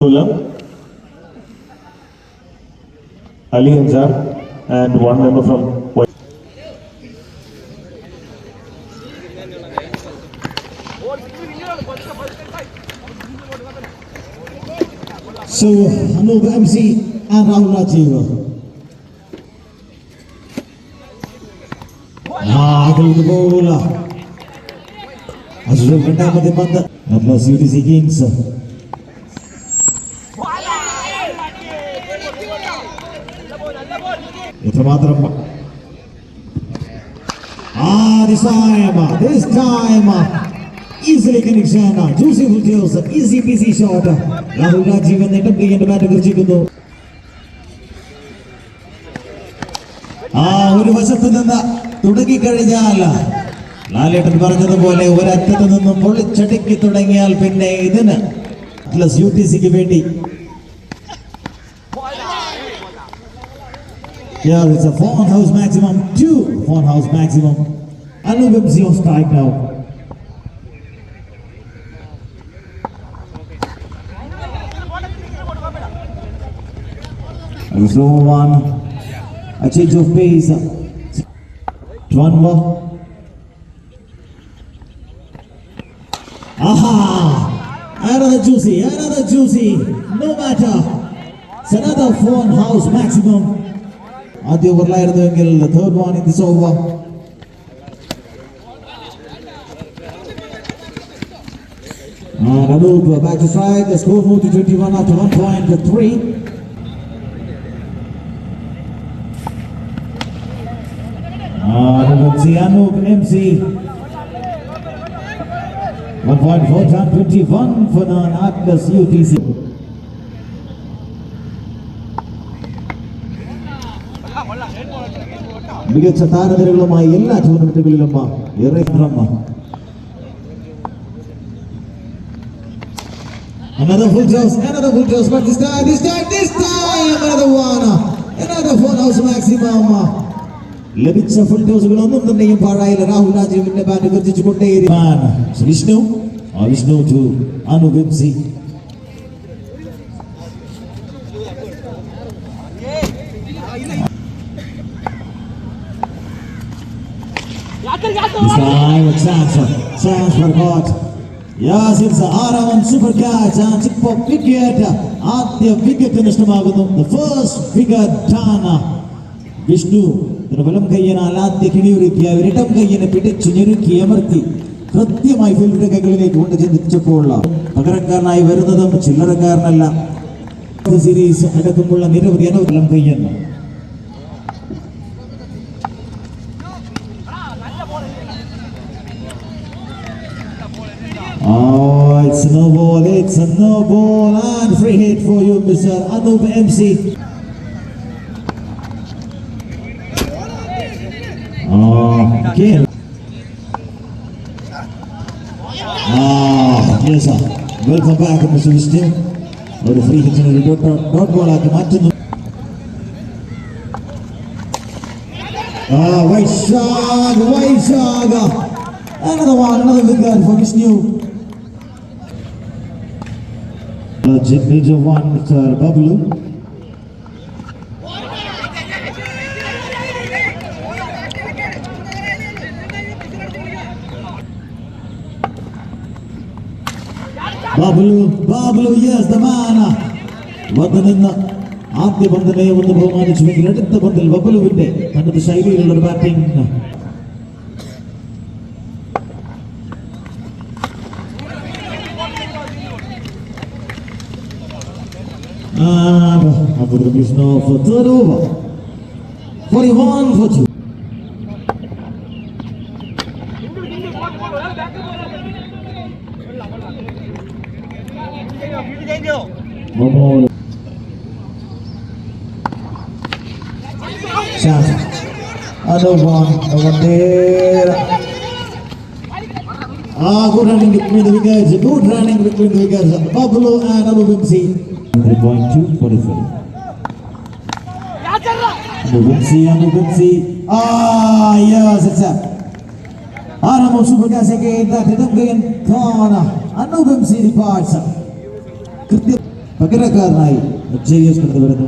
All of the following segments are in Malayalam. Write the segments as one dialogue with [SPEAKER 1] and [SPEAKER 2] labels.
[SPEAKER 1] Ali Hamza and one member from White.
[SPEAKER 2] So, Anup MC and Rahul Rajiv. Good goal. As well, രണ്ടാമത്തെ പന്ത് Atlas UTC Kings. ഇത്രമാത്രം this time easily connection, juicy full easy peasy shot. Rahul Rajiv നേട്ടം ചെയ്യേണ്ട ബാറ്റ് കുറിച്ചിരിക്കുന്നു. ഒരു വശത്ത് നിന്ന് തുടങ്ങിക്കഴിഞ്ഞാൽ ലാലേട്ടൻ പറഞ്ഞതുപോലെ ഒരറ്റത്ത് നിന്നും പൊളിച്ചടുക്കി തുടങ്ങിയാൽ പിന്നെ ഇതിന് Atlas UTCക്ക് വേണ്ടി yeah, it's a Font House maximum, 2 Font House maximum. Anup MC on strike now. A slow one, a change of pace. Twanwa. Aha! Another juicy. No matter. It's another Font House maximum. ആദ്യ ഓവറിലായിരുന്നുവെങ്കിൽ third one in this over. Anup back to strike. The score moved to 21 after 1.3. Anup MC 1.4 time 21 for non-Atlas UTC. മികച്ച താരനിരകളുമായി എല്ലാ ടൂർണമെന്റുകളിലും another full toss, but this time another one, another Font House maximum. ലഭിച്ച ഫുൾ ടോസുകളൊന്നും തന്നെയും പാഴായില്ല. രാഹുൽ രാജീവിന്റെ ബാറ്റ് ഗർജിച്ചുകൊണ്ടേയിരിക്കും. Vishnu to Anup MC. This time with chance for God. Yes, it's Aravan super catch and chip of wicket. ആദ്യ വിക്കറ്റ് നഷ്ടമാകുന്നു. The first wicket done. Vishnu വലം കയ്യനാൽ ആദ്യ കിണിയൊരുക്കി ഇടം കയ്യനെ പിടിച്ചു ഞെരുക്കി അമർത്തി കൃത്യമായി ഫീൽഡിന്റെ കൈകളിലേക്ക് കൊണ്ട് ചിന്തിച്ചപ്പോൾ പകരക്കാരനായി വരുന്നതും ചില്ലറക്കാരനല്ല. സീരീസ് അടക്കമുള്ള നിരവധി വലം കയ്യൻ. It's a no ball and free hit for you, Mr. Anup MC. Again. Yes sir. Welcome back, Mr. Vishnu. ഒരു ഫ്രീ ഹിറ്റിന് ഒരു ഡോട്ട് ബോൾ ആക്കി മാറ്റുന്നു. Vaishag. Another wicket for Vishnu. Major one, Mr. Bablu. Bablu, yes, the man. വന്ന് ആദ്യ പന്തിനെ ഒന്ന് ബഹുമാനിച്ചുവെങ്കിൽ അടുത്ത പന്തിൽ ബബ്ലുവിന്റെ തനത് ശൈലിയിലുള്ള ഒരു batting. After the Krishna for third over, 41 for 2. One more. Shot. Another one there. Good running between the wickets. Bablu and Anup MC. 3.2 45. Anup MC. Yes, it's up. Aramon super gas again. That hit again. Anup MC departs. പകരക്കാരനായി JS കടന്നു വരുന്നു.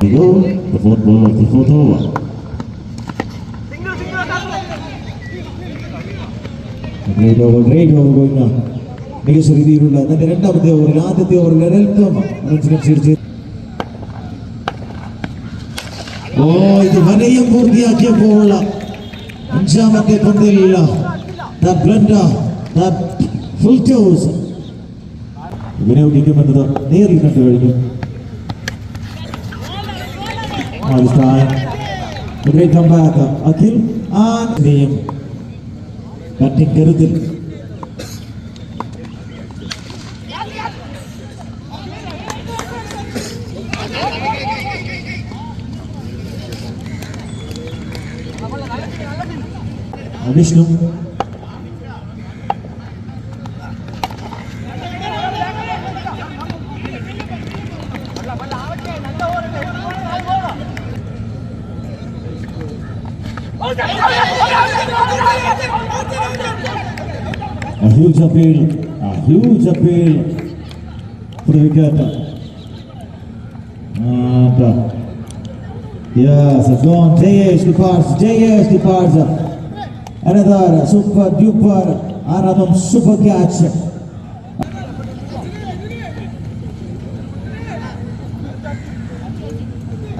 [SPEAKER 1] The fourth ball of the fourth over.
[SPEAKER 2] Great over going on. മികച്ച രീതിയിലുള്ള തന്റെ രണ്ടാമത്തെ ഓവറിൽ ആദ്യത്തെ ഓവറിൽ ഒരൽപ്പം റൺസ് ഇത് വലയം പൂർത്തിയാക്കിയപ്പോൾ അഞ്ചാമത്തെ പന്തിൽ വിനിയോഗിക്കുമെന്നത് നേരിൽ കണ്ടു കഴിഞ്ഞു. അഖിൽ ആന്റെയും ബാറ്റിംഗ് കരുത്തിൽ Vishnu A huge appeal for the wicket. And yes, it's gone. JS departs. Another super duper Aradam super catch.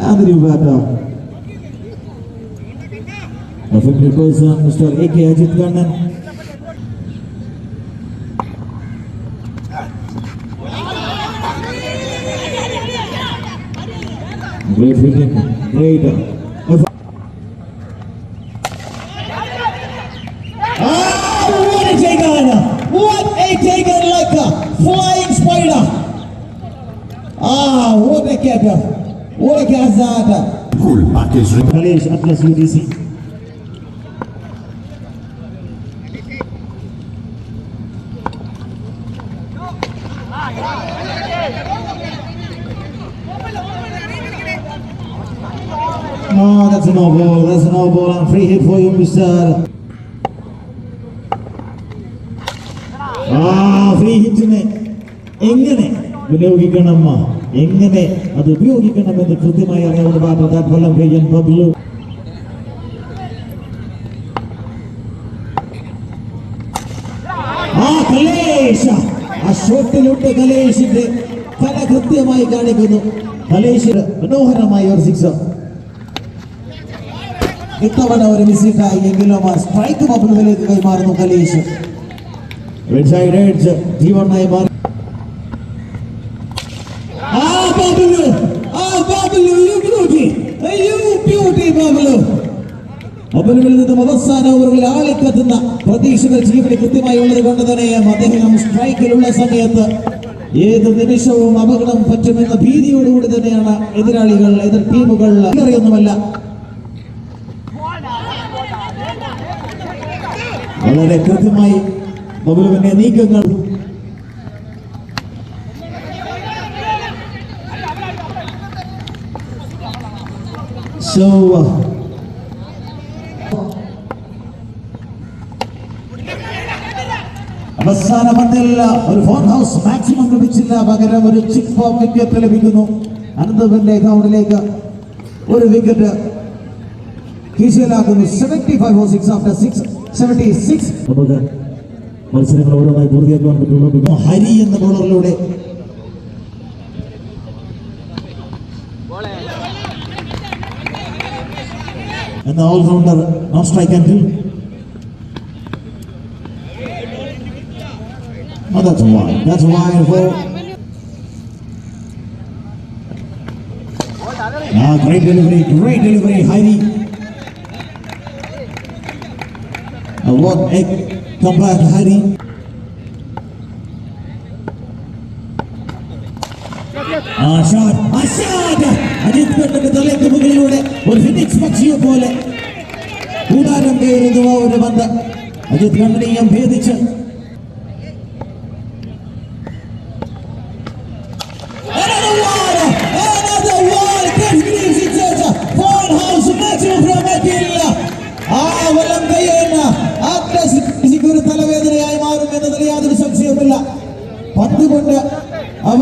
[SPEAKER 2] And the new batter. A 50% Mr. A.K. Ajit Kannan. Great fitting, great. What a take on! What a take on like a flying spider! What a capper! What a Kazada!
[SPEAKER 3] Full package.
[SPEAKER 2] Kalesh Atlas UDC. No, that's a no ball. And free hit for you, Mr. Free hit എങ്ങനെ വിനിയോഗിക്കണം എങ്ങനെ അത് ഉപയോഗിക്കണമെന്ന് കൃത്യമായി അറിയാവുന്ന ബാറ്റർ ഫലം കയ്യൻ ബബ്ലു. കലേഷ് ഷോട്ടിലുണ്ട്. കലേഷിന്റെ കല കൃത്യമായി കാണിക്കുന്നു. കലേഷിന് മനോഹരമായ ഒരു സിക്സർ. ഇത്തവണ ഒരു മിസ്സിട്ടായി എങ്കിലും സ്ട്രൈക്ക് ബബ്ലുവിലേക്ക് കൈമാറുന്നു കലേഷ്. ജീവനായി മാറി ബബ്ലുവിൽ നിന്നും അവസാന ഓവറുകളിൽ ആളിക്കത്തുന്ന പ്രതീക്ഷകൾ ജീവന് കൃത്യമായി ഉള്ളത് കൊണ്ട് തന്നെ അദ്ദേഹം സ്ട്രൈക്കിലുള്ള സമയത്ത് ഏത് നിമിഷവും അപകടം പറ്റുമെന്ന ഭീതിയോടുകൂടി തന്നെയാണ് എതിരാളികൾ എതിർ ടീമുകൾ അറിയൊന്നുമല്ല. വളരെ കൃത്യമായി ബബ്ലുവിന്റെ നീക്കങ്ങൾ അവസാന പന്തിൽ ഒരു ഫോൺ ഹൗസ് മാക്സിമം ലഭിച്ചില്ല. പകരം ഒരു ചിപ്പ് വിക്കറ്റ് ലഭിക്കുന്നു. അനന്തപുരിന്റെ അക്കൗണ്ടിലേക്ക് ഒരു വിക്കറ്റ് കീശയിലാക്കുന്നു. 75 for 6 after 76. നമുക്ക് മത്സരങ്ങൾ ഓരോന്നായി പൂർത്തിയാക്കാൻ പറ്റുള്ളൂ. ഹരി എന്ന ബോളറിലൂടെ എന്ന all-rounder non strike end that's wide for great delivery Hari. What a comeback Hari. Shot Ajit Kannan തലയ്ക്ക് മുകളിലൂടെ ഒരു ഫിനിക്സ് പക്ഷിയെ പോലെ കൂടാരം കയറുന്നു ഒരു പന്ത്. അജിത് കണ്ണനെയും ഭേദിച്ച് ഒരു തലവേദനയായി മാറും എന്നതിൽ യാതൊരു സംശയവുമില്ല. പന്ത് കൊണ്ട് അവൻ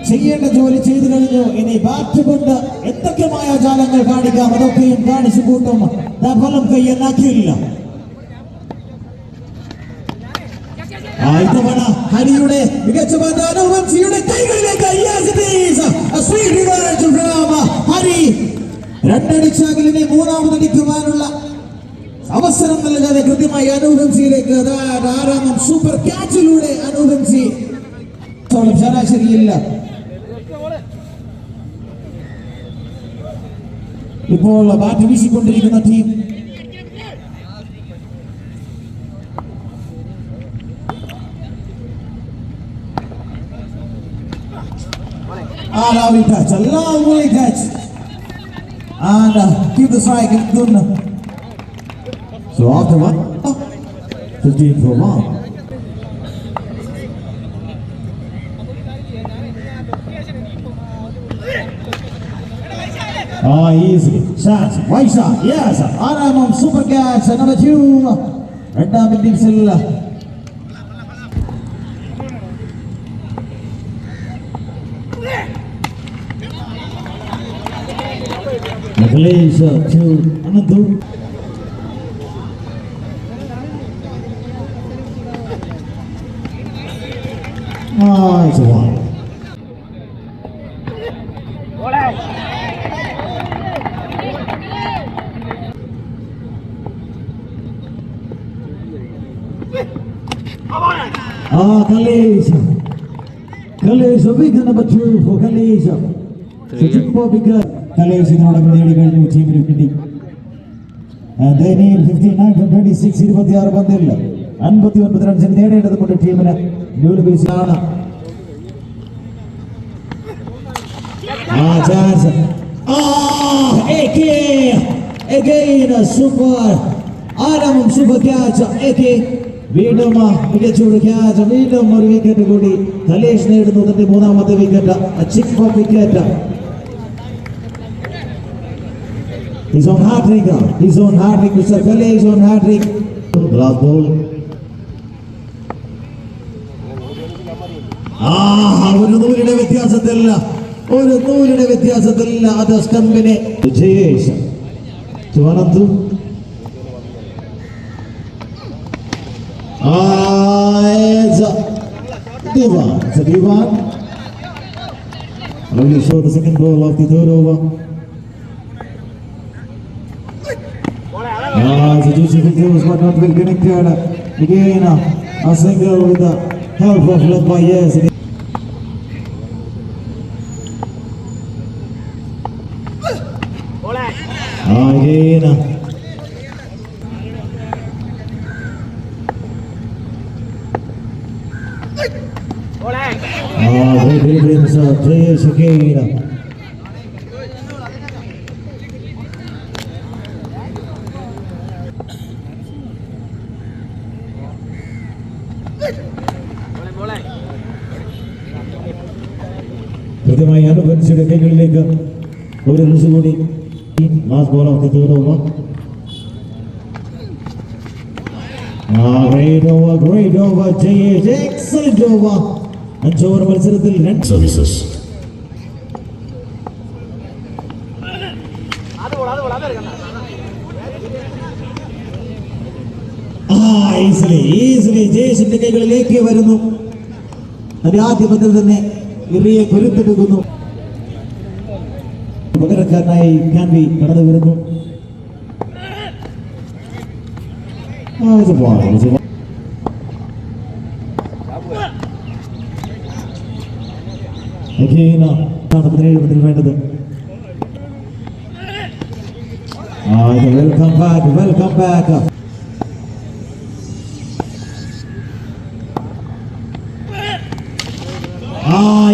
[SPEAKER 2] ചെയ്യേണ്ട ജോലി ചെയ്തു കഴിഞ്ഞു. ഇനി ബാറ്റ് കൊണ്ട് എന്തൊക്കെ മായാജാലങ്ങൾ കാണിക്കാം അതൊക്കെയും കാണിച്ചു കൂട്ടും ഫലം കയ്യെന്നാക്കിയില്ല. ഇത്തവണ ഹരിയുടെ മികച്ച വംശിയുടെ കൈകളിലേക്ക് ഹരി രണ്ടടിച്ചാകിൽ ഇനി മൂന്നാമതടിക്കുവാനുള്ള അവസരം നൽകാതെ കൃത്യമായി അനുവംശിയിലേക്ക് ആറാമം സൂപ്പർ ക്യാച്ചിലൂടെ അനുവംശി ശരാശരിയില്ല. ഇപ്പോൾ ബാറ്റ് വീശിക്കൊണ്ടിരിക്കുന്ന team lovely touch, a lovely touch, and keep the strike in good. So after 15 for 1. Easy shot, wide shot, yes, Aramam super catch, number 2. രണ്ടാം ഇന്നിംഗ്സിൽ Malaysia to Anandu. It's a one. Kalesh, wicket number 2 for Kalesh. So Chippo wicket. Kalesh ഇതിനോടൊപ്പം നേടിക്കഴിഞ്ഞു ടീമിന് വേണ്ടി. They need 59 from 26. 26 പന്തിൽ 59 റൺസ് നേടേണ്ടതുകൊണ്ട് ടീമിന് ന്യൂലി ബേസിലാണ്. Chance. Again a super. Aramam super catch. വീണ്ടും മികച്ചൊരു ക്യാച്ച്. വീണ്ടും ഒരു വിക്കറ്റ് കൂടി കലേഷ് നേടുന്നു. തന്റെ മൂന്നാമത്തെ വിക്കറ്റ്. ചിക്ക് four wicket. He's on hat-trick. He's on hat-trick. Mr. Kalesh on hat-trick. Last ball. ഒരു നൂലിന്റെ വ്യത്യാസത്തില്ല അത് സ്റ്റംപിനെ Jayesh ചുവനന്തു. It's a Divan. Lovely show, the second ball of the third over. It's a juicy figures but not well connected. Again, a single with the help of left by Yes. Again. Great wins, Jayesh again. കൃത്യമായി അനുവദിച്ചിട്ട് കൈകളിലേക്ക് ഒരു റൺസ് കൂടി. Last ball of the third over. Great over, Jayesh. Excellent over. 5 over മത്സരത്തിൽ 2 സർവീസസ്. ഈസിലി ജയേഷിന്റെ കൈകളിലേക്ക് വരുന്നു. അതിന്റെ ആദ്യ പന്തിൽ തന്നെ ഇറിയെ കൊരുത്തെടുക്കുന്നു. പകരക്കാരനായി കാൻവി കടന്നു വരുന്നു. വേണ്ടത്. Welcome back.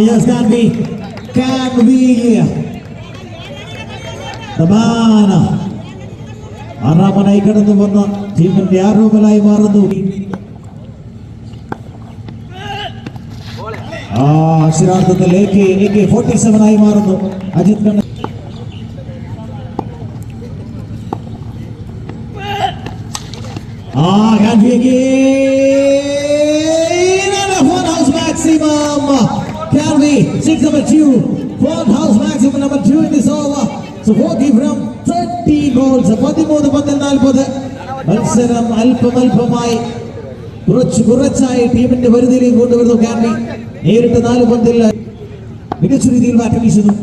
[SPEAKER 2] Yes, can be the man. ആറാമനായി കടന്നു വന്ന ടീമിന്റെ ആരോപണമായി മാറുന്നു. അക്ഷരാർത്ഥത്തിൽ AK-47 ആയി മാറുന്നു Ajith Kannan. Canby, 6 number 2. House maximum number 2 in this over. So 40 from 30 goals. 13-40. മത്സരം അല്പമായി കുറച്ചായി ടീമിന്റെ പരിധിയിലേക്ക് കൊണ്ടുവരുന്നു കാൻബി. നേരിട്ട് 4 പന്തിൽ മികച്ച രീതിയിൽ ബാറ്റ് വീശുന്നു.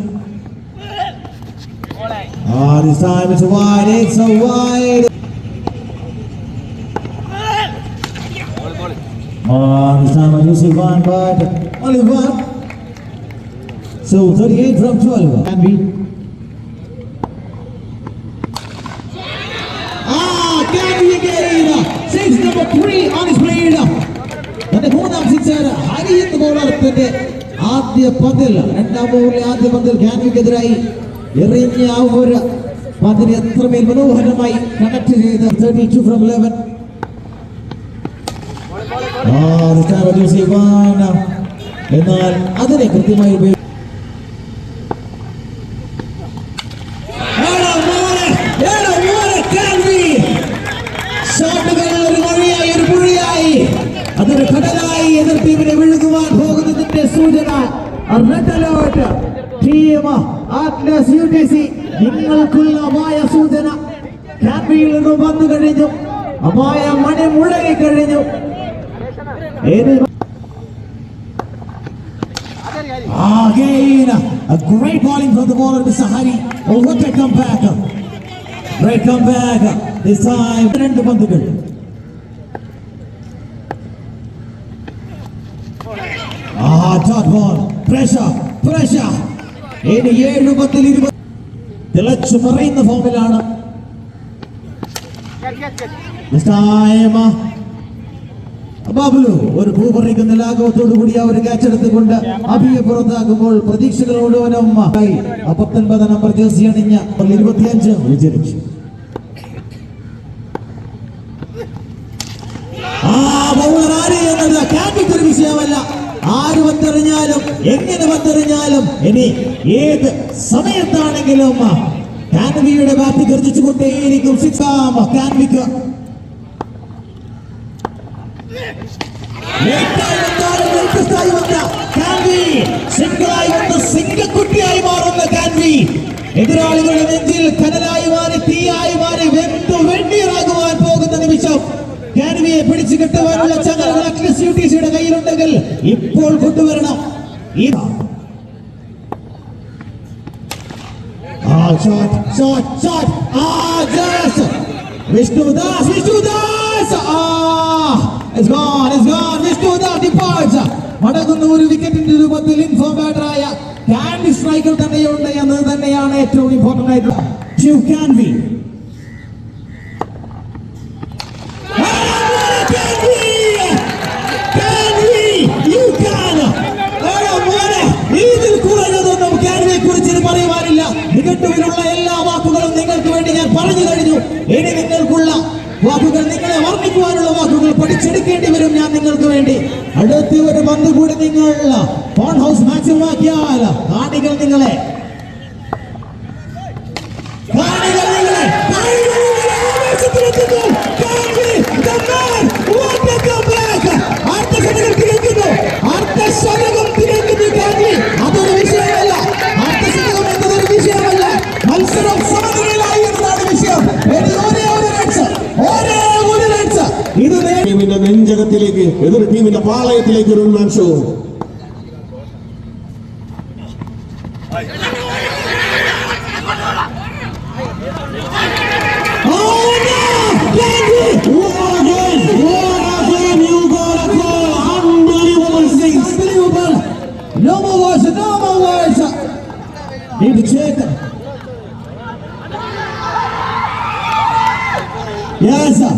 [SPEAKER 2] This time it's wide. It's a wide. This time I use one, but only one. So 38 from 12. Canby. Canby again. 6 number 3 on his blade. തന്റെ 3ാം സിക്സർ ഹരിയുന്ന ബോളത്തിന്റെ ആദ്യ പന്തിൽ, 2ാം ഓവറിലെ ആദ്യ പന്തിൽ കാൻബിക്കെതിരായി എറിഞ്ഞ ആ ഒരു പന്തിനെ എത്രമേൽ മനോഹരമായി കണക്ട് ചെയ്ത് 32 from 11. എന്നാൽ അതിനെ കൃത്യമായി അതൊരു കടലായി എതിർ ടീമിനെ വിഴുകുവാൻ പോകുന്നതിന്റെ സൂചന. Red alert team atlas UTC, നിങ്ങൾക്കുള്ള അപായ സൂചന കാൻബിയിൽ നിന്നും വന്നു കഴിഞ്ഞു. അപായ മണി മുഴങ്ങി കഴിഞ്ഞു. Again, a great bowling from the bowler, Mr. Hari. Oh, what a comeback! Great comeback. This time, 2 പന്തുകൾ. Dot ball. Pressure. ഇനി 7 പന്തിൽ 20 തിളച്ചു മറയുന്ന ഫോമിലാണ്. This time, ബാബുലു ഒരു ഭൂപറിക്കുന്ന ലാഘവത്തോടു കൂടി ആ ഒരു ക്യാച്ച് എടുത്തുകൊണ്ട് അഭിയെ പുറത്താക്കുമ്പോൾ പ്രതീക്ഷകളോടൊപ്പം 19 നമ്പർ ജേഴ്സി അണിഞ്ഞ 25 വിജയിച്ചു. ബൗളർ ആര് എന്നത് കാൻബിക്ക് ഒരു വിഷയമല്ല. ആര് വന്നെറിഞ്ഞാലും എങ്ങനെ വന്നെറിഞ്ഞാലും ഇനി ഏത് സമയത്താണെങ്കിലും കാൻബിയുടെ ബാറ്റ് ഗർജിച്ചുകൊണ്ടേയിരിക്കും. 6 കാൻബിക്ക്. സിംഗക്കുട്ടിയായി മാറുന്ന കാൻബി എതിരാളികളുടെ നെഞ്ചിൽ കനലായി മാറി, തീയായി മാറി, വെണ്ണീറാകുവാൻ പോകുന്ന നിമിഷം കാൻബിയെ പിടിച്ചു കെട്ടുവാനുള്ള ചങ്ങലകൾ അറ്റ്ലസ് UTCയുടെ കയ്യിലുണ്ടെങ്കിൽ ഇപ്പോൾ കൊണ്ടുവരണം. Vishnudas It's gone. Vishnudas departs. മടങ്ങുന്ന ഒരു വിക്കറ്റിന്റെ രൂപത്തിൽ ഇൻഫോം ബാറ്ററായ കാൻബി സ്ട്രൈക്കർ തന്നെയുണ്ട് എന്നത് തന്നെയാണ് ഏറ്റവും ഇമ്പോർട്ടന്റ് ആയിട്ടുള്ള. കാൻബി ഇതിൽ കുറഞ്ഞതൊന്നും കാൻബിയെ കുറിച്ച് പറയുവാനില്ല. നിഘണ്ടുവിലുള്ള എല്ലാ വാക്കുകളും നിങ്ങൾക്ക് വേണ്ടി ഞാൻ പറഞ്ഞു കഴിഞ്ഞു. ഇനി നിങ്ങൾക്കുള്ള വാക്കുകൾ, നിങ്ങളെ വർണ്ണിക്കുവാനുള്ള വാക്കുകൾ പഠിച്ചെടുക്കേണ്ടി വരും ഞാൻ നിങ്ങൾക്ക് വേണ്ടി. അടുത്ത ഒരു പന്ത് കൂടി നിങ്ങൾ ഫോൺ ഹൗസ് മാക്സിമം ആക്കിയാൽ കാണികൾ നിങ്ങളെ അതൊരു വിഷയമല്ല. എന്നതൊരു വിഷയമല്ല. മത്സരം സമനിലയിലായി എന്നതാണ് വിഷയം. ഇത്
[SPEAKER 3] ടീമിന്റെ നെഞ്ചകത്തിലേക്ക്, എതിർ ടീമിന്റെ പാളയത്തിലേക്ക് ഒരു ഉന്മേഷവും.
[SPEAKER 2] No more words. Need to check. Yes, sir.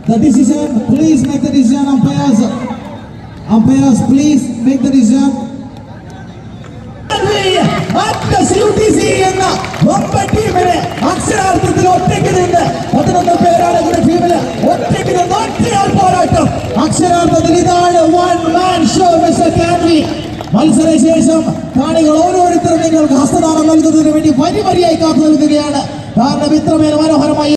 [SPEAKER 2] The decision, please make the decision, umpires. Umpires, please make the decision. UTC എന്ന മുംബൈ ടീമിനെ അക്ഷരാർത്ഥത്തിൽ ഒറ്റയ്ക്ക് നിന്ന് 11 പേരാണ് ഒരു ടീമില് ഒറ്റയ്ക്ക് നിന്ന് ഒറ്റയാൾ പോരാട്ടം. അക്ഷരാർത്ഥത്തിൽ ഇതാണ് വൺ മാൻ ഷോ മിസ്റ്റർ കാൻബി. മത്സരശേഷം കാണികൾ ഓരോരുത്തരും നിങ്ങൾക്ക് ഹസ്തദാനം നൽകുന്നതിന് വേണ്ടി വരിയായി കാത്തു നിൽക്കുകയാണ്. കാരണം ഇത്രമേൽ മനോഹരമായി